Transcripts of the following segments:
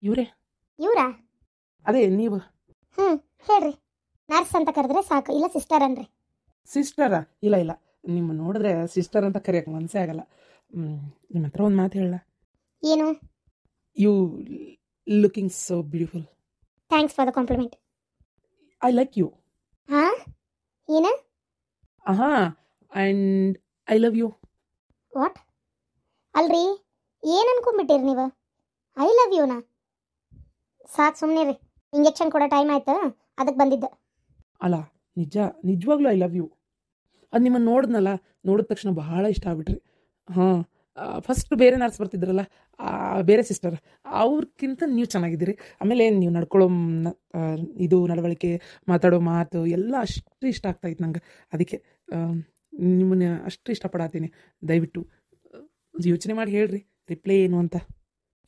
ಇವರೇ ಇವರಾ? ಅದೇ ನೀವು. ಹ್ಞೂ, ಹೇಳ್ರಿ. ನರ್ಸ್ ಅಂತ ಕರೆದ್ರೆ ಸಾಕು, ಇಲ್ಲ ಸಿಸ್ಟರ್ ಅನ್ರಿ. ಸಿಸ್ಟರಾ? ಇಲ್ಲ ಇಲ್ಲ, ನಿಮ್ಮ ನೋಡಿದ್ರೆ ಸಿಸ್ಟರ್ ಅಂತ ಕರೆಯೋಕೆ ಮನಸ್ಸೇ ಆಗಲ್ಲ. ನಿಮ್ಮ ಹತ್ರ ಒಂದು ಮಾತು ಹೇಳ. ಏನು? You looking so beautiful. Thanks for the compliment. I like you. ಹಾಂ, ಏನ? ಆಹಾ, and I love you. What? ಅಲ್ರಿ, ಏನು ಅನ್ಕೊಂಡ್ಬಿಟ್ಟಿರಿ ನೀವು? ಐ ಲವ್ ಯುನಾ? ಸಾಕು ಸುಮ್ಮನೆ ರೀ, ಇಂಜೆಕ್ಷನ್ ಕೊಡೋ ಟೈಮ್ ಆಯ್ತು, ಅದಕ್ಕೆ ಬಂದಿದ್ದೆ. ಅಲ್ಲ, ನಿಜವಾಗ್ಲೂ ಐ ಲವ್ ಯು. ಅದು ನಿಮ್ಮನ್ನು ನೋಡಿದ್ನಲ್ಲ, ನೋಡಿದ ತಕ್ಷಣ ಬಹಳ ಇಷ್ಟ ಆಗ್ಬಿಟ್ರಿ. ಹಾಂ, ಫಸ್ಟ್ ಬೇರೆ ನರ್ಸ್ ಬರ್ತಿದ್ರಲ್ಲ, ಬೇರೆ ಸಿಸ್ಟರ್, ಅವ್ರಿಗಿಂತ ನೀವು ಚೆನ್ನಾಗಿದ್ದೀರಿ. ಆಮೇಲೆ ನೀವು ನಡ್ಕೊಳ್ಳೋ ಇದು ನಡವಳಿಕೆ, ಮಾತಾಡೋ ಮಾತು ಎಲ್ಲ ಅಷ್ಟು ಇಷ್ಟ ಆಗ್ತಾಯಿತ್ತು ನಂಗೆ. ಅದಕ್ಕೆ ನಿಮ್ಮನ್ನ ಅಷ್ಟು ಇಷ್ಟಪಡತ್ತೀನಿ. ದಯವಿಟ್ಟು ಯೋಚನೆ ಮಾಡಿ ಹೇಳ್ರಿ ರಿಪ್ಲೈ ಏನು ಅಂತ.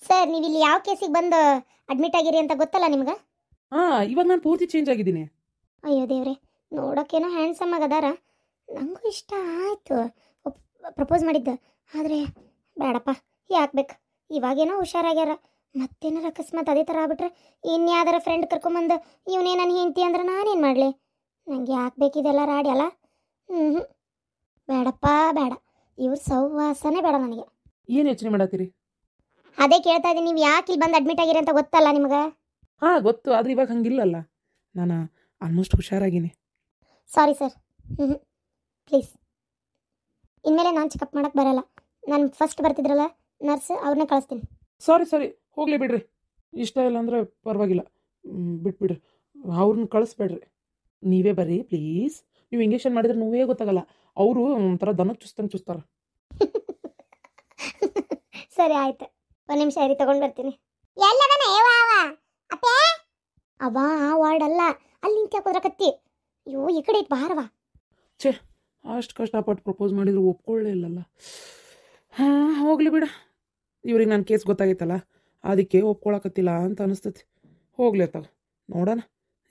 ಸರ್, ನೀವು ಇಲ್ಲಿ ಯಾವ ಕೇಸಿಗೆ ಬಂದು ಅಡ್ಮಿಟ್ ಆಗಿರಿ ಅಂತ ಗೊತ್ತಲ್ಲ ನಿಮ್ಗೆ? ಹಾಂ, ಇವಾಗ ನಾನು ಪೂರ್ತಿ ಚೇಂಜ್ ಆಗಿದ್ದೀನಿ. ಅಯ್ಯೋ ದೇವ್ರೆ, ನೋಡೋಕ್ಕೇನೋ ಹ್ಯಾಂಡ್ಸಮ್ ಆಗದಾರ, ನನಗೂ ಇಷ್ಟ ಆಯಿತು, ಪ್ರಪೋಸ್ ಮಾಡಿದ್ದೆ. ಆದರೆ ಬೇಡಪ್ಪ, ಯಾಕೆ ಬೇಕು? ಇವಾಗೇನೋ ಹುಷಾರಾಗ್ಯಾರ, ಮತ್ತೇನಾರು ಅಕಸ್ಮಾತ್ ಅದೇ ಥರ ಆಗ್ಬಿಟ್ರೆ, ಇನ್ಯಾವ್ದಾರ ಫ್ರೆಂಡ್ ಕರ್ಕೊಂಬಂದು ಇವನೇ ನನ್ನ ಹೆಂಡ್ತಿ ಅಂದ್ರೆ ನಾನೇನು ಮಾಡಲಿ? ನನಗೆ ಯಾಕೆ ಬೇಕಿದೆಲ್ಲ ರಾಡಿ ಅಲ್ಲ? ಬೇಡಪ್ಪ ಬೇಡ, ಇವ್ರ ಸಹವಾಸನೇ ಬೇಡ ನನಗೆ. ಏನು ಯೋಚನೆ ಮಾಡತ್ತೀರಿ? ಅದೇ ಕೇಳ್ತಾ ಇದ್ದೀನಿ, ನೀವು ಯಾಕೆ ಇಲ್ಲಿ ಬಂದು ಅಡ್ಮಿಟ್ ಆಗಿರಿ ಅಂತ ಗೊತ್ತಲ್ಲ ನಿಮ್ಗೆ? ಹಾಂ ಗೊತ್ತು, ಆದರೆ ಇವಾಗ ಹಂಗಿಲ್ಲಲ್ಲ, ನಾನು ಆಲ್ಮೋಸ್ಟ್ ಹುಷಾರಾಗಿನಿ. Sorry sir, please. ಇನ್ಮೇಲೆ ನಾನು ಚೆಕಪ್ ಮಾಡೋಕ್ಕೆ ಬರಲ್ಲ. ನಾನು ಫಸ್ಟ್ ಬರ್ತಿದ್ರಲ್ಲ ನರ್ಸ್, ಅವ್ರನ್ನೇ ಕಳಿಸ್ತೀನಿ. ಸಾರಿ, ಹೋಗಲಿ ಬಿಡ್ರಿ. ಇಷ್ಟ ಇಲ್ಲ ಅಂದರೆ ಪರವಾಗಿಲ್ಲ, ಬಿಟ್ಬಿಡ್ರಿ. ಅವ್ರನ್ನ ಕಳಿಸ್ಬೇಡ್ರಿ, ನೀವೇ ಬರ್ರಿ ಪ್ಲೀಸ್. ನೀವು ಇಂಜೆಕ್ಷನ್ ಮಾಡಿದ್ರೆ ನೋವೇ ಗೊತ್ತಾಗಲ್ಲ. ಅವರು ಒಂಥರ ದನ ಚುಸ್ತಂಗೆ ಚುಸ್ತಾರೆ. ಸರಿ ಆಯ್ತು, ಒಂದು ನಿಮಿಷ ಇರಿ, ತೊಗೊಂಡು ಬರ್ತೀನಿ. ಅವ ಆ ವಾರ್ಡ್ ಅಲ್ಲ, ಅಲ್ಲಿ ನಿಂತ ಕುದ್ರಕತ್ತಿ. ಅಯ್ಯೋ, ಈ ಕಡೆ ಇತ್ತು ಬಾರವಾ. ಛೇ, ಅಷ್ಟು ಕಷ್ಟಪಟ್ಟು ಪ್ರಪೋಸ್ ಮಾಡಿದ್ರು ಒಪ್ಕೊಳ್ಳೇ ಇಲ್ಲಲ್ಲ. ಹಾಂ, ಹೋಗಲಿ ಬಿಡ. ಇವ್ರಿಗೆ ನನ್ನ ಕೇಸ್ ಗೊತ್ತಾಗೈತಲ್ಲ, ಅದಕ್ಕೆ ಒಪ್ಕೊಳಕತ್ತಿಲ್ಲ ಅಂತ ಅನಿಸ್ತೈತಿ. ಹೋಗ್ಲಿ ಅತ್ತಾಗ, ನೋಡೋಣ.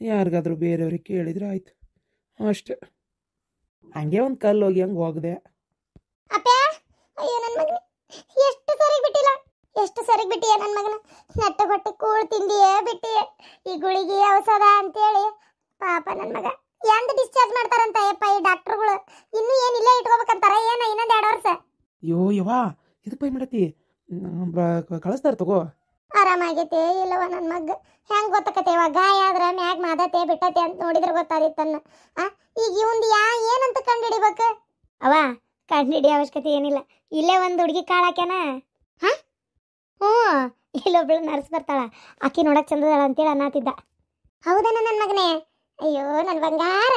ಯಾರಿಗಾದ್ರೂ ಬೇರೆಯವ್ರಿಗೆ ಕೇಳಿದ್ರೆ ಆಯ್ತು ಅಷ್ಟೇ. ಹಂಗೆ ಒಂದು ಕಲ್ಲು ಹೋಗಿ ಹಂಗೆ ಹೋಗದೆ. ಅಯ್ಯೋ ನನ್ನ ಮಗನ, ಎಷ್ಟು ಸರಿಗೆ ಬಿಟ್ಟಿಯ ನನ್ನ ಮಗನ. ನೆಟ್ಟ ಹೊಟ್ಟೆ ಕೂಳು ತಿಂದಿಯೇ ಬಿಟ್ಟಿಯೇ, ಈ ಗುಳಿಗೆ ಔಷಧ ಅಂತೇಳಿ. ಪಾಪ ನನ್ನ ಮಗ ಎಂದು ಡಿಸ್ಚಾರ್ಜ್ ಮಾಡ್ತಾರಂತ ಯಪ್ಪ ಈ ಡಾಕ್ಟರ್ಗಳು. ಇನ್ನೂ ಏನಿಲ್ಲ ಇಟ್ಕೋಬೇಕಂತಾರ, ಏನ ಇನ್ನೊಂದು 2 ವರ್ಷ? ಅಯ್ಯೋ ಯವ್ವಾ, ಇದಕ್ಕೆ ಪೈ ಮಾಡತ್ತಿ, ಕಳಿಸ್ತಾರೆ ತಗೋ. ಆರಾಮಾಗೈತೆ ಇಲ್ಲವ ನನ್ನ ಮಗ? ಹೆಂಗೆ ಗೊತ್ತಾಕತ್ತೆ ಇವಾಗ? ಗಾಯ ಆದ್ರೆ ಮ್ಯಾಗ ಮಾದತೆ ಬಿಟ್ಟತೆ ಅಂತ ನೋಡಿದ್ರೆ ಗೊತ್ತಾದಿತ್ತನ್ನ. ಈಗ ಇವಂದು ಏನಂತ ಕಂಡುಹಿಡಿಬೇಕು? ಅವ ಕಂಡುಹಿಡಿಯೋ ಅವಶ್ಯಕತೆ ಏನಿಲ್ಲ, ಇಲ್ಲೇ ಒಂದು ಹುಡುಗಿ ಕಾಳಾಕ್ಯಾನ. ಹಾಂ, ಹ್ಞೂ, ಇಲ್ಲೊಬ್ಳು ನರ್ಸ್ ಬರ್ತಾಳ, ಆಕಿ ನೋಡಕ್ಕೆ ಚಂದದಾಳ ಅಂತೇಳಿ ಅನ್ನತ್ತಿದ್ದ. ಹೌದನ ನನ್ನ ಮಗನೇ? ಅಯ್ಯೋ ನನ್ನ ಬಂಗಾರ,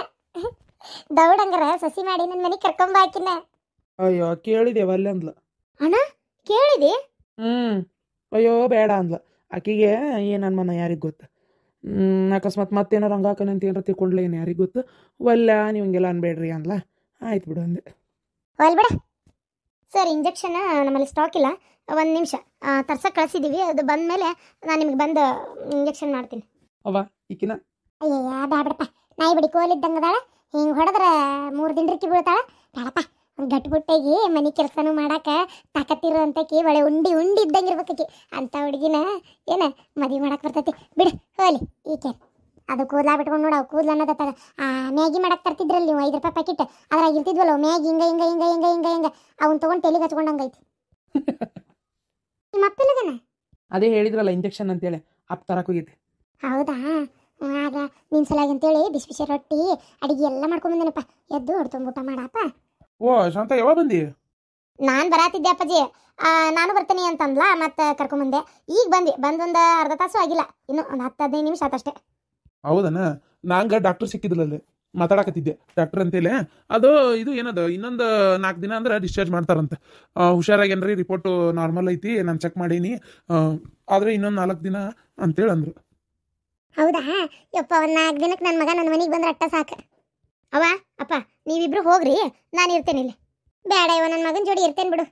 ದೌಡಂಗರ ಸಸಿ ಮಾಡಿ ನನ್ನ ಮನೆಗೆ ಕರ್ಕೊಂಬ ಆಕಿನ. ಅಯ್ಯೋ ಕೇಳಿದೆ ಅಲ್ಲೇ ಅಂದ್ಲ. ಅಣ್ಣ ಕೇಳಿದಿ? ಅಯ್ಯೋ ಬೇಡ ಅಂದ್ಲ. ಆಕಿಗೆ ಏನು ಅನ್ಮನ ಯಾರಿಗೆ ಗೊತ್ತು? ಅಕಸ್ಮಾತ್ ಮತ್ತೇನಾರು ಹಂಗಾಕನ ಅಂತ ಏನಾರು ತಿಳ್ಕೊಂಡ್ಲೆ ಏನು ಯಾರಿಗೆ ಗೊತ್ತು? ಒಲ್ಲ ನೀವು ಹಿಂಗೆಲ್ಲ ಅನ್ಬೇಡ್ರಿ ಅಂದ್ಲ. ಆಯ್ತು ಬಿಡು ಅಂದೆ. ಒಲ್ ಬಿಡ. ಸರ್, ಇಂಜೆಕ್ಷನ್ ನಮ್ಮಲ್ಲಿ ಸ್ಟಾಕ್ ಇಲ್ಲ, ಒಂದು ನಿಮಿಷ ತರ್ಸಕ್ಕೆ ಕಳಿಸಿದ್ದೀವಿ, ಅದು ಬಂದ ಮೇಲೆ ನಾನು ನಿಮ್ಗೆ ಬಂದು ಇಂಜೆಕ್ಷನ್ ಮಾಡ್ತೀನಿ. ಅವ್ವ ಈಕಿನ? ಅಯ್ಯಯ್ಯ ಬೇಡಪ್ಪ, ನಾಯಿ ಬಡಿ ಕೋಲಿದ್ದಂಗೆ ಅದಾಳ, ಹಿಂಗೆ ಹೊಡೆದ್ರೆ 3 ದಿನಕ್ಕೆ ಬೀಳ್ತಾಳ. ಬೇಡಪ್ಪ, ಒಂದು ಗಟ್ಟಿಬುಟ್ಟಾಗಿ ಮನೆ ಕೆಲಸನೂ ಮಾಡಕ್ಕೆ ತಾಕತ್ತಿರೋ ಅಂತಕಿ, ಒಳ್ಳೆ ಉಂಡಿ ಇದ್ದಂಗೆ ಇರ್ಬೇಕಿ ಅಂತ ಹುಡುಗಿನ ಏನ ಮದುವೆ ಮಾಡಕ್ಕೆ ಬರ್ತೈತಿ. ಬಿಡು ಹೋಲಿ ಈಕೆ. ಅದು ಕೂದಲ ಬಿಟ್ಕೊಂಡು ನೋಡ, ಕೂದಲು ಅನ್ನೋದತ್ತಾಗ ಮ್ಯಾಗಿ ಮಾಡಕ್ಕೆ ತರ್ತಿದ್ರಲ್ಲಿ ನೀವು 5 ರೂಪಾಯಿ ಪ್ಯಾಕೆಟ್, ಅದ್ರಾಗ ಇರ್ತಿದ್ವಲ್ಲ ಮ್ಯಾಗಿ ಹಿಂಗೆ ಅವ್ನು ತೊಗೊಂಡು ತೆಲಿಗೆ ಹಚ್ಕೊಂಡಂಗೈತಿ. ನಿಮ್ಮ ಅಪ್ಪಿಲ್ಲದನ? ಅದೇ ಹೇಳಿದ್ರಲ್ಲ ಇಂಜೆಕ್ಷನ್ ಅಂತೇಳಿ, ಅಪ್ ತರಕ್ಕೆ ಹೋಗಿದ್ದೆ. ಹೌದಾ? ಆಗ ನಿನ್ನ ಸಲಾಗಿ ಅಂತೇಳಿ ಬಿಸಿ ಬಿಸಿ ರೊಟ್ಟಿ ಅಡಿಗೆ ಎಲ್ಲ ಮಾಡ್ಕೊಂಬಂದೇನಪ್ಪ. ಎದ್ದು ಹೊಡ್ತೊಂದು ಊಟ ಮಾಡಪ್ಪ. ಓ ಶಾಂತ, ಯಾವಾಗ ಬಂದಿ? ನಾನು ಬರಾತಿದ್ದೆ ಅಪ್ಪಾಜಿ, ನಾನು ಬರ್ತೀನಿ ಅಂತಂದ್ಲ, ಮತ್ತೆ ಕರ್ಕೊಂಬಂದೆ. ಈಗ ಬಂದೊಂದು ಅರ್ಧ ತಾಸು ಆಗಿಲ್ಲ, ಇನ್ನು ಒಂದು 10-15 ನಿಮಿಷ ಆತಷ್ಟೇ. ಹೌದನ? ನಂಗೆ ಡಾಕ್ಟರ್ ಸಿಕ್ಕಿದ್ರಲ್ಲಿ ಮಾತಾಡಕತ್ತಿದ್ದೆ, ಡಾಕ್ಟರ್ ಅಂತೇಳಿ. ಅದು ಇದು ಏನದು, ಇನ್ನೊಂದು 4 ದಿನ ಅಂದ್ರೆ ಡಿಸ್ಚಾರ್ಜ್ ಮಾಡ್ತಾರಂತೆ. ಹುಷಾರಾಗೇನ್ರಿ, ರಿಪೋರ್ಟು ನಾರ್ಮಲ್ ಐತಿ, ನಾನು ಚೆಕ್ ಮಾಡೀನಿ, ಆದರೆ ಇನ್ನೊಂದು 4 ದಿನ ಅಂತೇಳಿ ಅಂದರು. ಹೌದಾ? ಯಪ್ಪ, ಒಂದು 4 ದಿನಕ್ಕೆ ನನ್ನ ಮಗ ನನ್ನ ಮನೆಗೆ ಬಂದ್ರೆ ಅಟ್ಟ ಸಾಕು. ಅವ ಅಪ್ಪ, ನೀವಿಬ್ರು ಹೋಗ್ರಿ, ನಾನು ಇರ್ತೇನೆ ಇಲ್ಲಿ. ಬೇಡ, ಇವ ನನ್ನ ಮಗನ ಜೋಡಿ ಇರ್ತೇನೆ ಬಿಡು.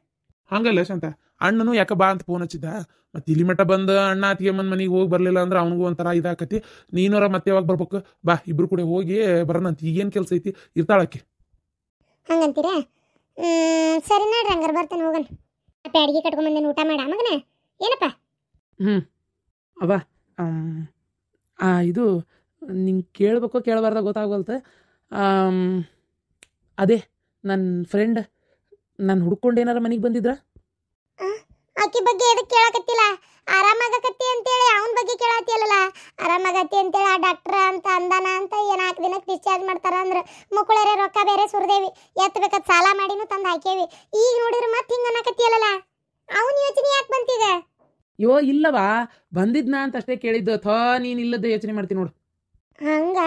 ಹಂಗಲ್ಲ ಶಾಂತ, ಅಣ್ಣನು ಯಾಕೆ ಬಾ ಅಂತ ಫೋನ್ ಹಚ್ಚಿದ್ದ. ಮತ್ತೆ ಇಲ್ಲಿ ಮಟ್ಟ ಬಂದು ಅಣ್ಣ ಅತ್ತಿಗೆ ಮನೆಗೆ ಹೋಗಿ ಬರಲಿಲ್ಲ ಅಂದ್ರೆ ಅವನಿಗೂ ಒಂಥರ ಇದಾಕತಿ. ನೀನವರ ಮತ್ತೆ ಯಾವಾಗ ಬರ್ಬೇಕು? ಬಾ, ಇಬ್ರು ಕೂಡ ಹೋಗಿ ಬರೋಣಂತ. ಈಗೇನು ಕೆಲಸ ಐತಿ, ಇರ್ತಾಳಕ್ಕೆ. ಹಂಗಂತೀರಾ? ಸರಿ ನೋಡ್ರಿ, ಹಂಗಾರೆ ಬರ್ತೇನೆ, ಹೋಗೋಣ. ಅಪ್ಪ ಅಡಿಗೆ ಕಟ್ಕೊಂಬಂದೇನು, ಊಟ ಮಾಡ ಮಗನ. ಏನಪ್ಪ? ಅವ ಇದು ನಿಂಗೆ ಕೇಳಬೇಕೋ ಕೇಳಬಾರ್ದ ಗೊತ್ತಾಗಲ್ತ. ಅದೇ ನನ್ನ ಫ್ರೆಂಡ್ ನಾನು ಹುಡ್ಕೊಂಡು ಏನಾರ ಮನೆಗೆ ಬಂದಿದ್ರ? ಆಕಿ ಬಗ್ಗೆ ಎದಕ್ಕೆ ಕೇಳಕತ್ತಿಲ್ಲ? ಆರಾಮಾಗಕತ್ತಿ ಅಂತೇಳಿ ಅವನ ಬಗ್ಗೆ ಕೇಳತ್ತಿಯಲ್ಲ. ಆರಾಮಾಗತ್ತಿ ಅಂತೇಳಿ ಆ ಡಾಕ್ಟ್ರ ಅಂತ ಅಂದಾನ ಅಂತ 4 ದಿನಕ್ಕೆ ಡಿಸ್ಚಾರ್ಜ್ ಮಾಡ್ತಾರ ಅಂದ್ರೆ ಮುಕ್ಕಳರೆ ರೊಕ್ಕ ಬೇರೆ ಸುರಿದೇವಿ, ಎತ್ತಬೇಕಾದ ಸಾಲ ಮಾಡಿನೂ ತಂದು ಹಾಕೇವಿ. ಈಗ ನೋಡಿದ್ರೆ ಮತ್ತೆ ಹಿಂಗೆ ಅನ್ನಕತ್ತಿಯಲ್ಲ, ಅವನ ಯೋಚನೆ ಯಾಕೆ ಬಂತೀಗ? ಯೋ ಇಲ್ಲವಾ, ಬಂದಿದ್ನಾ ಅಂತ ಅಷ್ಟೇ ಕೇಳಿದ್ದು. ಥೋ ನೀನು ಇಲ್ಲದ ಯೋಚನೆ ಮಾಡ್ತೀನಿ ನೋಡು. ಹಂಗ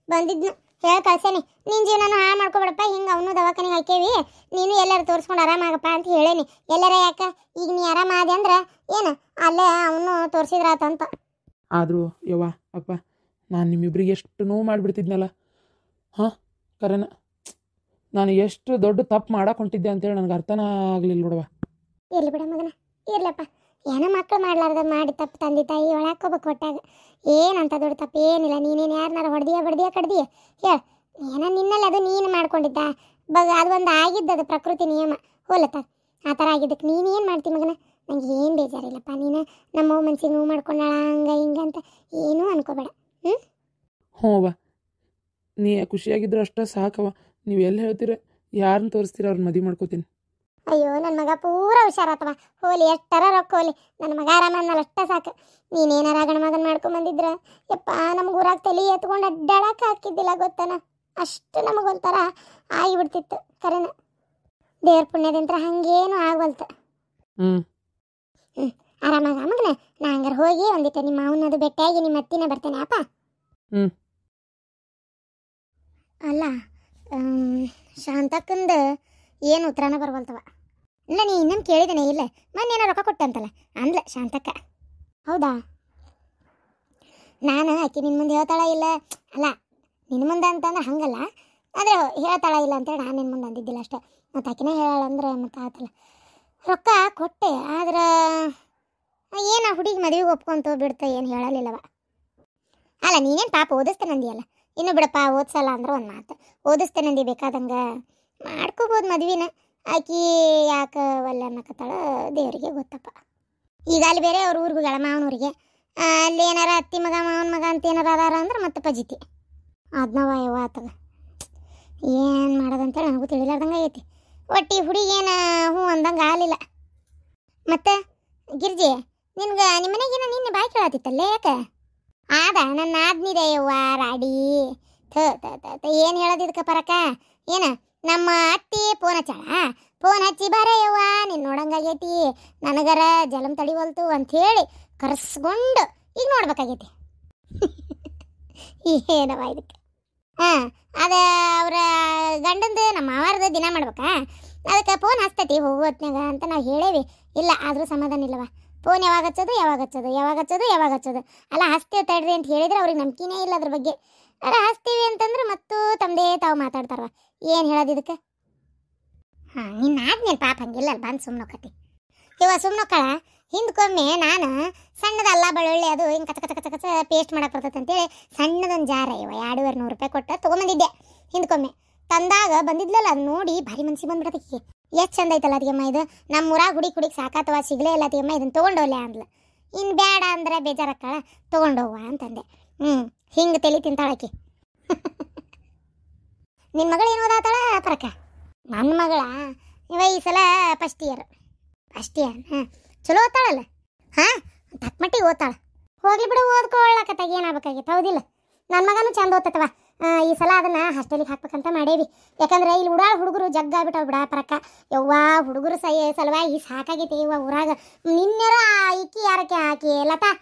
ಬಂದಿದ್ನು ಹೇಳ ಕಳ್ಸೇನಿ. ನಿನ್ನ ಜೀವನನು ಹಾಳು ಮಾಡ್ಕೊಬೇಡಪ್ಪ. ಹಿಂಗೆ ಅವನು ದವಾಖಾನೆಗೆ ಹಾಕೇವಿ, ನೀನು ಎಲ್ಲರೂ ತೋರಿಸ್ಕೊಂಡು ಆರಾಮಾಗಪ್ಪ ಅಂತ ಹೇಳೇನಿ. ಎಲ್ಲರ ಯಾಕೆ ಈಗ ನೀ ಆರಾಮಾದೆ ಅಂದ್ರೆ ಏನು ಅಲ್ಲೇ ಅವನು ತೋರಿಸಿದ್ರಾತಂತ. ಆದರೂ ಯವ್ವ ಅಪ್ಪ, ನಾನು ನಿಮ್ಮಿಬ್ರಿಗೆ ಎಷ್ಟು ನೋವು ಮಾಡಿಬಿಡ್ತಿದ್ನಲ್ಲ. ಹಾಂ ಕರೆನ, ನಾನು ಎಷ್ಟು ದೊಡ್ಡ ತಪ್ಪು ಮಾಡಕ್ಕೆ ಹೊಂಟಿದ್ದೆ ಅಂತೇಳಿ ನನಗೆ ಅರ್ಥನೇ ಆಗಲಿಲ್ಲ ನೋಡವ್ವ. ಇರ್ಲಿ ಬಿಡ ಮಗನ, ಇರ್ಲಪ್ಪ. ಏನೋ ಮಕ್ಕಳು ಮಾಡ್ಲಾರ್ದ ಮಾಡಿ ತಪ್ಪು ತಂದೆ ತಾಯಿ ಒಳಕೋಬೇಕು ಹೊಟ್ಟಾಗ. ಏನಂತ ದೊಡ್ಡ ತಪ್ಪು ಏನಿಲ್ಲ. ನೀನೇನು ಯಾರನ್ನಾರ ಹೊಡೆದಿಯ ಕಡ್ದಿಯ ಹೇಳ? ಏನೋ ನಿನ್ನಲ್ಲಿ ಅದು ನೀನು ಮಾಡ್ಕೊಂಡಿದ್ದ ಅದು ಒಂದು ಆಗಿದ್ದದು ಪ್ರಕೃತಿ ನಿಯಮ. ಹೋಲತ್ತ ಆ ಥರ ಆಗಿದ್ದಕ್ಕೆ ನೀನು ಏನು ಮಾಡ್ತಿ ಮಗನ? ನಂಗೆ ಏನು ಬೇಜಾರಿಲ್ಲಪ್ಪ. ನೀನು ನಮ್ಮ ಮನ್ಸಿಗೆ ನೋವು ಮಾಡ್ಕೊಂಡಾಳ ಹಂಗೆ ಹಿಂಗೆ ಅಂತ ಏನೂ ಅನ್ಕೋಬೇಡ. ಹ್ಞೂ ಅವ್ವ, ನೀ ಖುಷಿಯಾಗಿದ್ರೆ ಅಷ್ಟೇ ಸಾಕವ. ನೀವು ಎಲ್ಲಿ ಹೇಳ್ತೀರ, ಯಾರನ್ನ ತೋರಿಸ್ತೀರ ಅವ್ರನ್ನ ಮದುವೆ ಮಾಡ್ಕೋತೀನಿ. ಅಯ್ಯೋ ನನ್ನ ಮಗ ಪೂರ ಹುಷಾರಾತವ. ಹೋಲಿ ಎಷ್ಟರ ರೊಕ್ಕ ಹೋಲಿ, ನನ್ನ ಮಗ ಆರಾಮ ಅನ್ನಲ್ಲ ಅಷ್ಟೇ ಸಾಕು. ನೀನೇನಾರ ಗಣ ಮಗನ ಮಾಡ್ಕೊಂಬಂದಿದ್ರ ಯಪ್ಪ ನಮ್ಗೆ ಊರಾಗ ತಲೆ ಎತ್ಕೊಂಡು ಅಡ್ಡಾಡಕ್ಕೆ ಹಾಕಿದ್ದಿಲ್ಲ ಗೊತ್ತನ. ಅಷ್ಟು ನಮಗೊಂಥರ ಆಗಿಬಿಡ್ತಿತ್ತು. ಕರೆನ ದೇವ್ರ ಪುಣ್ಯದಿಂತ್ರ ಹಂಗೇನು ಆಗವಲ್ತು. ಆರಾಮಾಗ ಮಗನ. ನಾ ಹಂಗಾರೆ ಹೋಗಿ ಒಂದಿಟ್ಟು ನಿಮ್ಮ ಅವನದು ಬೆಟ್ಟಾಗಿ ನಿಮ್ಮ ಅತ್ತಿನ ಬರ್ತೇನೆ ಅಪ್ಪ. ಅಲ್ಲ ಶಾಂತಕ್ಕಂದು ಏನು ಉತ್ತರನ ಬರವಲ್ತವ. ಇಲ್ಲ ನೀ ಇನ್ನೊಂದು ಕೇಳಿದೇನೆ ಇಲ್ಲ ಮೊನ್ನೇನೋ ರೊಕ್ಕ ಕೊಟ್ಟಂತಲ್ಲ ಅಂದ್ಲ ಶಾಂತಕ್ಕ. ಹೌದಾ? ನಾನು ಆಕೆ ನಿನ್ನ ಮುಂದೆ ಹೇಳ್ತಾಳ ಇಲ್ಲ ಅಲ್ಲ, ನಿನ್ನ ಮುಂದೆ ಅಂತಂದ್ರೆ ಹಂಗಲ್ಲ, ಆದರೆ ಹೇಳ್ತಾಳ ಇಲ್ಲ ಅಂತೇಳಿ ನಾನು ನಿನ್ನ ಮುಂದೆ ಅಂದಿದ್ದಿಲ್ಲ ಅಷ್ಟೇ. ಮತ್ತು ಆಕಿನೇ ಹೇಳಂದ್ರೆ ಮತ್ತು ಆತಲ್ಲ. ರೊಕ್ಕ ಕೊಟ್ಟೆ, ಆದ್ರೆ ಏನು ಹುಡುಗಿ ಮದುವೆಗೆ ಒಪ್ಕೊಂತ ಬಿಡ್ತಾ ಏನು ಹೇಳಲಿಲ್ಲವ. ಅಲ್ಲ ನೀನೇನು ಪಾಪ ಓದಿಸ್ತೇನಂದಿಯಲ್ಲ, ಇನ್ನು ಬಿಡಪ್ಪ ಓದಿಸಲ್ಲ ಅಂದ್ರೆ ಒಂದು ಮಾತು. ಓದಿಸ್ತೇನಂದಿ ಬೇಕಾದಂಗೆ ಮಾಡ್ಕೋಬೋದು ಮದ್ವಿನ. ಆಕಿ ಯಾಕೆ ಒಲ್ಲೆ ಅನ್ನಕತ್ತಾಳ ದೇವರಿಗೆ ಗೊತ್ತಪ್ಪ. ಈಗ ಅಲ್ಲಿ ಬೇರೆ ಅವ್ರ ಊರಿಗೆ ಹೋಗ್ಯಾಳ ಮಾವನೂರಿಗೆ. ಅಲ್ಲಿ ಏನಾರ ಅತ್ತಿ ಮಗ ಮಾವನ ಮಗ ಅಂತ ಏನಾರ ಅದಾರ ಅಂದ್ರೆ ಮತ್ತೆ ಪಜಿತಿ ಅದನ್ನವ ಯವ್ವ ಆತದ. ಏನು ಮಾಡೋದಂತೇಳಿ ನನಗೂ ತಿಳಿಲಾರ್ದಂಗೆ ಆಗೈತಿ. ಒಟ್ಟು ಈ ಹುಡುಗೇನು ಹ್ಞೂ ಅಂದಂಗೆ ಆಗಲಿಲ್ಲ. ಮತ್ತು ಗಿರ್ಜಿ ನಿನ್ಗೆ ನಿಮ್ಮ ಮನೆಗೇನ ನಿನ್ನೆ ಬಾಯಿ ಕೇಳತ್ತಿತ್ತಲ್ಲೇ ಯಾಕೆ? ಆದ ನನ್ನ ಆದ್ನಿದೆ ಯವ್ವ ರಾಡಿ. ಏನು ಹೇಳೋದಿದ್ಕ ಪರಕ ಏನು ನಮ್ಮ ಅತ್ತಿ ಫೋನ್ ಹಚ್ಚಾಳ. ಫೋನ್ ಹಚ್ಚಿ ಬರೆಯವ್ವ ನೀನು ನೋಡಂಗಾಗೈತಿ, ನನಗರ ಜಲಮ್ ತಡಿವಲ್ತು ಅಂಥೇಳಿ ಕರೆಸ್ಕೊಂಡು ಈಗ ನೋಡ್ಬೇಕಾಗೈತಿ. ಏನವ ಇದಕ್ಕೆ? ಹಾಂ ಅದು ಅವರ ಗಂಡಂದು ನಮ್ಮ ಮಾವಾರ್ದು ದಿನ ಮಾಡ್ಬೇಕಾ, ಅದಕ್ಕೆ ಫೋನ್ ಹಚ್ತೈತಿ ಹೋಗು ಹೊತ್ನಾಗ ಅಂತ ನಾವು ಹೇಳೇವಿ. ಇಲ್ಲ ಆದರೂ ಸಮಾಧಾನ ಇಲ್ಲವ. ಫೋನ್ ಯಾವಾಗ ಹಚ್ಚೋದು ಅಲ್ಲ ಹಚ್ತೇವೆ ತಡ್ರಿ ಅಂತ ಹೇಳಿದ್ರೆ ಅವ್ರಿಗೆ ನಂಬಿಕೆನೇ ಇಲ್ಲ ಅದ್ರ ಬಗ್ಗೆ. ಅಲ್ಲ ಹಚ್ತೀವಿ ಅಂತಂದ್ರೆ ಮತ್ತು ತಮ್ಮದೇ ತಾವು ಮಾತಾಡ್ತಾರವ. ಏನು ಹೇಳೋದು ಇದಕ್ಕೆ? ಹಾಂ ನಿನ್ನ ಆದ್ಮೇಲೆ ಪಾಪ ಹಂಗಿಲ್ಲ ಬಂದು ಸುಮ್ಮನೊಕ್ಕತಿ ಇವ ಸುಮ್ಮನೊಕ್ಕಳ. ಹಿಂದ್ಕೊಮ್ಮೆ ನಾನು ಸಣ್ಣದಲ್ಲ ಬೆಳ್ಳುಳ್ಳಿ ಅದು ಹಿಂಗೆ ಕಚ ಪೇಸ್ಟ್ ಮಾಡಕ್ಕೆ ಬರ್ತೈತೆ ಅಂತೇಳಿ ಸಣ್ಣದೊಂದು ಜಾರ ಇವ 200 ರೂಪಾಯಿ ಕೊಟ್ಟು ತೊಗೊಂಬಂದಿದ್ದೆ. ಹಿಂದ್ಕೊಮ್ಮೆ ತಂದಾಗ ಬಂದಿದ್ಲಲ್ಲ, ಅದು ನೋಡಿ ಭಾರಿ ಮನ್ಸಿಗೆ ಬಂದ್ಬಿಡತಕ್ಕೆ. ಎಷ್ಟು ಚಂದ ಐತಲ್ಲ ಅತಿಗೆಮ್ಮ ಇದು, ನಮ್ಮ ಊರಾಗ ಹುಡುಗಿ ಸಾಕಾತವ ಸಿಗಲೇ ಇಲ್ಲ ಅತಿಗೆಮ್ಮ, ಇದನ್ನು ತೊಗೊಂಡೋಗ್ಲೆ ಅಂದ್ಲು. ಇನ್ನು ಬೇಡ ಅಂದ್ರೆ ಬೇಜಾರಕ್ಕಳ ತೊಗೊಂಡೋವ ಅಂತಂದೆ. ಹಿಂಗೆ ತಲೆ ತಿಂತಾಳಕಿ. ನಿನ್ನ ಮಗಳು ಏನು ಓದಾತಾಳ ಪರಕ? ನನ್ನ ಮಗಳ ಇವ ಈ ಸಲ ಫಸ್ಟ್ ಇಯರ್. ಹಾಂ ಚಲೋ ಓದ್ತಾಳಲ್ಲ. ಹಾಂ ತಕ್ಕ ಮಟ್ಟಿಗೆ ಓದ್ತಾಳ. ಹೋಗ್ಲಿ ಬಿಡು ಓದ್ಕೊಳ್ಳಕತ್ತಾಗ ಏನಾಗಬೇಕಾಗಿತ್ತು ಹೌದಿಲ್ಲ? ನನ್ನ ಮಗನೂ ಚಂದ ಓದ್ತತವ. ಈ ಸಲ ಅದನ್ನು ಹಾಸ್ಟೆಲಿಗೆ ಹಾಕ್ಬೇಕಂತ ಮಾಡೇವಿ. ಯಾಕಂದ್ರೆ ಇಲ್ಲಿ ಉಡಾಳ ಹುಡುಗರು ಜಗ್ಗಾಗ್ಬಿಟ್ಟವು ಬಿಡ ಪರಕ. ಯವ್ವ ಹುಡುಗರು ಸಲುವಾಗಿ ಸಾಕಾಗೈತಿ ಇವ ಊರಾಗ. ನಿನ್ನೆರ ಈಕಿ ಯಾರಕ್ಕೆ ಹಾಕಿ ಲತಾ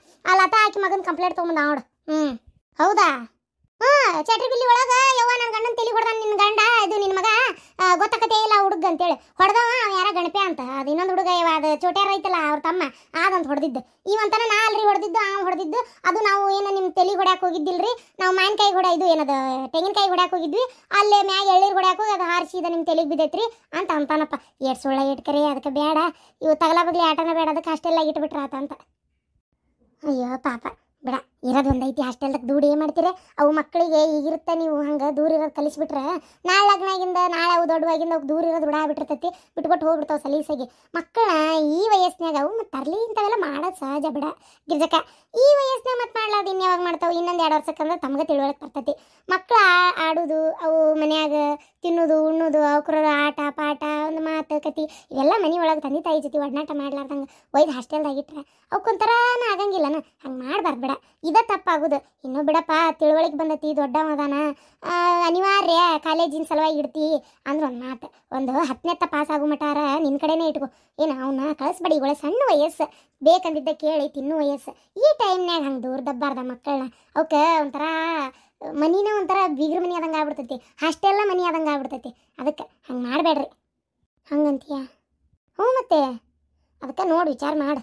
ಆಕಿ ಮಗನ ಕಂಪ್ಲೇಂಟ್ ತೊಗೊಂಬಂದ ನೋಡು. ಹೌದಾ? ಚಟ್ರಿ ಬಿಲ್ಲಿ ಒಳಗೆ ಯವ್ವ ನನ್ನ ಗಂಡನ ತಲೆ ಹೊಡೆದ ನಿನ್ನ ಗಂಡ, ಇದು ನಿನ್ನ ಮಗ ಗೊತ್ತಾಕತೇ ಇಲ್ಲ ಹುಡುಗ ಅಂತೇಳಿ ಹೊಡೆದವ. ಅವ ಯಾರ ಗಣಪೆ ಅಂತ, ಅದು ಇನ್ನೊಂದು ಹುಡುಗ ಇವ ಅದು ಚೋಟ್ಯಾರ ಐತಲ್ಲ ಅವ್ರ ತಮ್ಮ ಆದಂತ ಹೊಡೆದಿದ್ದು. ಇವಂತನ ನಾ ಅಲ್ರಿ ಹೊಡೆದಿದ್ದು, ಅವ ಹೊಡೆದಿದ್ದು. ಅದು ನಾವು ಏನು ನಿಮ್ಮ ತಲೆ ಹೊಡ್ಯಾಕೆ ಹೋಗಿದ್ದಿಲ್ರಿ, ನಾವು ಮಾವಿನಕಾಯಿ ಹೊಡ ಇದು ಏನದು ತೆಂಗಿನಕಾಯಿ ಹೊಡ್ಯಾಕೆ ಹೋಗಿದ್ವಿ, ಅಲ್ಲೇ ಮ್ಯಾಗ ಎಳ್ಳೀರು ಹೊಡ್ಯಾಕೆ ಹೋಗಿ ಅದು ಹಾರಿಸಿದ ನಿಮ್ಮ ತಲೆಗೆ ಬಿದ್ದೈತ್ರಿ ಅಂತ ಅಂತಾನಪ್ಪ. ಏಟ್ ಸುಳ್ಳ ಇಟ್ಕರಿ, ಅದಕ್ಕೆ ಬೇಡ ಇವು ತಗಲ ಬಗ್ಲಿ ಆಟನ ಬೇಡ, ಅದಕ್ಕೆ ಅಷ್ಟೆಲ್ಲ ಇಟ್ಬಿಟ್ರ ಆತ ಅಂತ. ಅಯ್ಯೋ ಪಾಪ ಬಿಡ ಇರೋದು ಒಂದೈತಿ ಹಾಸ್ಟೆಲ್ದಾಗ ದೂಡಿ ಏನು ಮಾಡ್ತೀರಿ ಅವು ಮಕ್ಕಳಿಗೆ ಈಗಿರುತ್ತೆ ನೀವು ಹಂಗೆ ದೂರ ಇರೋದು ಕಲಿಸ್ಬಿಟ್ರೆ ನಾಳೆ ಲಗ್ನಾಗಿಂದ ನಾಳೆ ಅವು ದೊಡ್ಡವಾಗಿಂದ ಅವು ದೂರ ಇರೋದು ರೂಢ ಬಿಟ್ಟಿರ್ತೈತಿ ಬಿಟ್ಬಿಟ್ಟು ಹೋಗ್ಬಿಡ್ತಾವೆ ಸಲೀಸಾಗಿ ಮಕ್ಕಳ ಈ ವಯಸ್ಸಿನಾಗ ಅವು ಮತ್ತು ತರಲಿ ಇಂಥವೆಲ್ಲ ಮಾಡೋದು ಸಹಜ ಬಿಡ ಗಿರ್ಜಕ್ಕ ಈ ವಯಸ್ಸಿನಾಗ ಮತ್ತೆ ಮಾಡ್ಲಾರ್ದು ಇನ್ನು ಯಾವಾಗ ಮಾಡ್ತಾವೆ ಇನ್ನೊಂದು 2 ವರ್ಷಕ್ಕಂದ್ರೆ ತಮಗೆ ತಿಳುವಳಿಕೆ ಬರ್ತೈತಿ ಮಕ್ಕಳು ಆಡೋದು ಅವು ಮನ್ಯಾಗ ತಿನ್ನೋದು ಉಣ್ಣೋದು ಅವ್ರ ಆಟ ಪಾಠ ಒಂದು ಮಾತು ಕತಿ ಇವೆಲ್ಲ ಮನೆ ಒಳಗೆ ತಂದೆ ತಾಯಿ ಜೊತೆ ಒಡನಾಟ ಮಾಡ್ಲಾರ್ದಂಗೆ ಒಯ್ದು ಹಾಸ್ಟೆಲ್ದಾಗಿಟ್ರೆ ಅವಕ್ಕೊಂಥರನ ಆಗಂಗಿಲ್ಲನ ಹಂಗೆ ಮಾಡ್ಬಾರ್ದು ಬಿಡ ಇದೇ ತಪ್ಪಾಗೋದು ಇನ್ನೂ ಬಿಡಪ್ಪ ತಿಳುವಳಿಕೆ ಬಂದತಿ ದೊಡ್ಡವದಾನ ಅನಿವಾರ್ಯ ಕಾಲೇಜಿನ ಸಲುವಾಗಿ ಇಡ್ತಿ ಅಂದ್ರೆ ಒಂದು ಮಾತು ಒಂದು 10ನೇ ಪಾಸ್ ಆಗೋ ಮಟಾರ ನಿನ್ನ ಕಡೆನೇ ಇಟ್ಕೊ ಏನು ಅವನ್ನ ಕಳಿಸ್ಬೇಡಿ ಇವಳೆ ಸಣ್ಣ ವಯಸ್ಸು ಬೇಕಂದಿದ್ದ ಕೇಳಿ ತಿನ್ನೋ ವಯಸ್ಸು ಈ ಟೈಮ್ನಾಗ ಹಂಗೆ ದೂರ ದಬ್ಬಾರ್ದ ಮಕ್ಕಳನ್ನ ಅವಕ್ಕೆ ಒಂಥರ ಮನಿನ ಒಂಥರ ಬೀಗ್ರ ಮನೆ ಆದಂಗೆ ಆಗ್ಬಿಡ್ತೈತಿ ಹಾಸ್ಟೆಲ್ಲ ಮನೆ ಆದಂಗೆ ಆಗ್ಬಿಡ್ತೈತಿ ಅದಕ್ಕೆ ಹಂಗೆ ಮಾಡಬೇಡ್ರಿ ಹಂಗಂತೀಯ ಹ್ಞೂ ಮತ್ತೆ ಅದಕ್ಕೆ ನೋಡಿ ವಿಚಾರ ಮಾಡು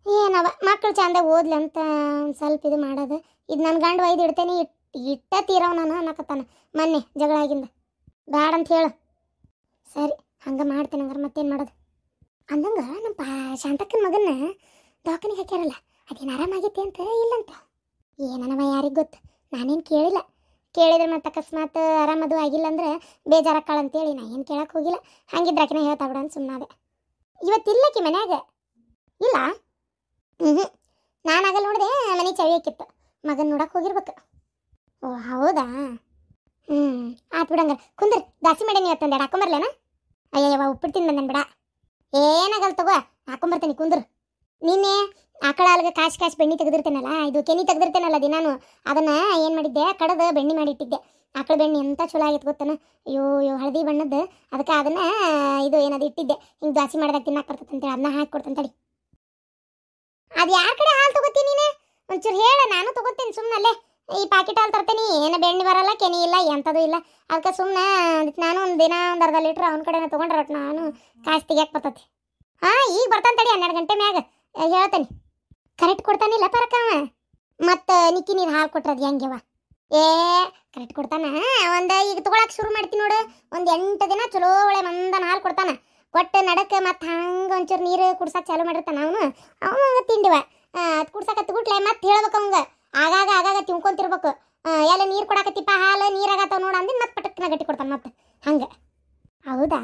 ಏನವ ಮಕ್ಕಳು ಚಂದ ಓದ್ಲಿ ಅಂತ ಒಂದು ಸ್ವಲ್ಪ ಇದು ಮಾಡೋದು ಇದು ನನ್ನ ಗಂಡು ಒಯ್ದು ಇಡ್ತೇನೆ ಇಟ್ಟ ತೀರವ್ ನಾನು ಅನ್ನಕತ್ತಾನ ಮೊನ್ನೆ ಜಗಳ ಆಗಿಂದ ಬ್ಯಾಡ ಅಂತ ಹೇಳು ಸರಿ ಹಂಗೆ ಮಾಡ್ತೇನೆ ಹಂಗಾರೆ ಮತ್ತೇನು ಮಾಡೋದು ಅಂದಂಗೆ ನಮ್ಮ ಶಾಂತಕ್ಕನ ಮಗನ್ನ ದವಾಖಾನಿಗೆ ಹಾಕ್ಯಾರಲ್ಲ ಅದೇನು ಆರಾಮಾಗೈತಿ ಅಂತ ಇಲ್ಲಂತ ಏನನವ ಯಾರಿಗೆ ಗೊತ್ತು ನಾನೇನು ಕೇಳಿಲ್ಲ ಕೇಳಿದ್ರೆ ಮತ್ತೆ ಅಕಸ್ಮಾತ್ ಆರಾಮದು ಆಗಿಲ್ಲ ಅಂದ್ರೆ ಬೇಜಾರಾಕ್ಕಳಂತೇಳಿ ನಾ ಏನು ಕೇಳಕ್ಕೆ ಹೋಗಿಲ್ಲ ಹಂಗಿದ್ರೆ ಆಕಿನ ಹೇಳ್ತಾ ಬಿಡ ಅಂತ ಸುಮ್ಮನಾದೆ ಇವತ್ತಿಲ್ಲಕಿ ಮನ್ಯಾಗ ಇಲ್ಲ ನಾನಾಗಲ್ಲ ನೋಡಿದೆ ಮನೆ ಚಳಿ ಹಾಕಿತ್ತು ಮಗನ ನೋಡಕ್ಕೆ ಹೋಗಿರ್ಬೇಕು ಓ ಹೌದಾ ಆತ್ ಬಿಡಂಗ ಕುಂದ್ರ ದಾಸಿ ಮಾಡೇನಿ ಇವತ್ತೊಂದು ಹಾಕೊಂಬರ್ಲೇನ ಅಯ್ಯವ್ವ ಉಪ್ಪಿಡ್ತೀನಿ ಬಂದನ್ ಬಿಡ ಏನಾಗಲ್ಲ ತಗೋ ಹಾಕೊಂಬರ್ತೀನಿ ಕುಂದ್ರು ನಿನ್ನೆ ಆಕಳ ಅಲ್ಗ ಕಾಶಿ ಬೆಣ್ಣೆ ತೆಗೆದಿರ್ತೇನಲ್ಲ ಇದು ಕೆನಿ ತೆಗೆದಿರ್ತೇನಲ್ಲ ದಿನಾನು ಅದನ್ನ ಏನು ಮಾಡಿದ್ದೆ ಕಡದ ಬೆಣ್ಣೆ ಮಾಡಿಟ್ಟಿದ್ದೆ ಆಕಳ ಬೆಣ್ಣೆ ಎಂತ ಚಲೋ ಆಗಿತ್ತು ಗೊತ್ತನ ಅಯ್ಯೋ ಹಳದಿ ಬಣ್ಣದ್ದು ಅದಕ್ಕೆ ಅದನ್ನ ಇದು ಏನದು ಇಟ್ಟಿದ್ದೆ ಹಿಂಗೆ ದಾಸಿ ಮಾಡಿದಾಗ ತಿನ್ನಕ್ಕೆ ಬರ್ತದೆ ಅಂತೇಳಿ ಅದನ್ನ ಹಾಕಿ ಕೊಡ್ತೇನೆ ತಡಿ ಅದು ಯಾರ ಕಡೆ ಹಾಲು ತಗೋತೀನಿ ನೀನು ಒಂಚೂರು ಹೇಳ ನಾನು ತಗೋತೀನಿ ಸುಮ್ಮನಲ್ಲೇ ಈ ಪ್ಯಾಕೆಟ್ ಹಾಲು ತರ್ತೇನೆ ಏನು ಬೆಣ್ಣೆ ಬರಲ್ಲ ಕೆನಿ ಇಲ್ಲ ಎಂಥದ್ದು ಇಲ್ಲ ಅದಕ್ಕೆ ಸುಮ್ಮನೆ ನಾನು ಒಂದು ದಿನ ಒಂದು ಅರ್ಧ ಲೀಟ್ರ್ ಅವನ ಕಡೆನ ತೊಗೊಂಡ್ರೆ ನಾನು ಕಾಸು ತೆಗಿಯಕ್ಕೆ ಬರ್ತೈತಿ ಈಗ ಬರ್ತಾನೆ ತಡಿ 12 ಗಂಟೆ ಮ್ಯಾಗ ಹೇಳ್ತೇನೆ ಕರೆಕ್ಟ್ ಕೊಡ್ತಾನಿಲ್ಲ ಪರಕವ ಮತ್ತು ನಿಕ್ಕಿ ನೀರು ಹಾಲು ಕೊಟ್ರದು ಹೆಂಗೆವ ಕರೆಕ್ಟ್ ಕೊಡ್ತಾನ ಒಂದು ಈಗ ತೊಗೊಳಕ್ಕೆ ಶುರು ಮಾಡ್ತೀನಿ ನೋಡು ಒಂದು 8 ದಿನ ಚಲೋ ಒಳ್ಳೆ ಮಂದನ ಹಾಲು ಕೊಡ್ತಾನೆ ಕೊಟ್ಟು ನಡಕ್ಕೆ ಮತ್ತು ಹಂಗೆ ಒಂಚೂರು ನೀರು ಕುಡ್ಸಕ್ಕೆ ಚಾಲು ಮಾಡಿರ್ತಾನೆ ಅವನು ತಿಂಡಿವ ಅದು ಕುಡ್ಸಕತ್ತು ಗುಟ್ಲೆ ಮತ್ತೆ ಹೇಳ್ಬೇಕು ಅವಂಗೆ ಆಗಾಗ ತಿನ್ಕೊಂತಿರ್ಬೇಕು ಎಲ್ಲ ನೀರು ಕೊಡಕತ್ತಿಪ್ಪ ಹಾಲು ನೀರಾಗತ್ತವ ನೋಡು ಅಂದಿನ ಮತ್ತೆ ಪಟಕ್ನ ಗಟ್ಟಿ ಕೊಡ್ತಾನೆ ಮತ್ತೆ ಹಂಗೆ ಹೌದಾ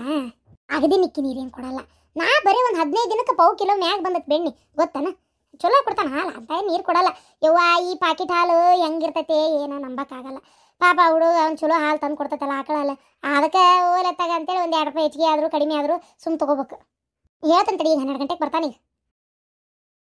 ಅಗದಿ ನಿಕ್ಕಿ ನೀರೇನು ಕೊಡಲ್ಲ ನಾ ಬರೀ ಒಂದು 15 ದಿನಕ್ಕೆ ಪಾವು ಕಿಲೋ ಮ್ಯಾಗ ಬಂದೈತೆ ಬೆಣ್ಣೆ ಗೊತ್ತಾನ ಚಲೋ ಕೊಡ್ತಾನೆ ಹಾಲು ಅಂತ ನೀರು ಕೊಡಲ್ಲ ಯವ್ವ ಈ ಪ್ಯಾಕೆಟ್ ಹಾಲು ಹೆಂಗಿರ್ತೈತೆ ಏನೋ ನಂಬಕ್ಕಾಗಲ್ಲ ಪಾಪ ಹುಡುಗ ಅವ್ನು ಚಲೋ ಹಾಲು ತಂದು ಕೊಡ್ತೈತಲ್ಲ ಆಕಳ ಹಾಲು ಅದಕ್ಕೆ ಓಲೆತ್ತಾಗ ಅಂತೇಳಿ ಒಂದು 2 ರೂಪಾಯಿ ಹೆಚ್ಚಿಗೆ ಆದರೂ ಕಡಿಮೆ ಆದರೂ ಸುಮ್ಮ ತೊಗೋಬೇಕು ಹೇಳ್ತಾನೆ ತಡಿ ಈಗ 12 ಗಂಟೆಗೆ ಬರ್ತಾನೆ ಈಗ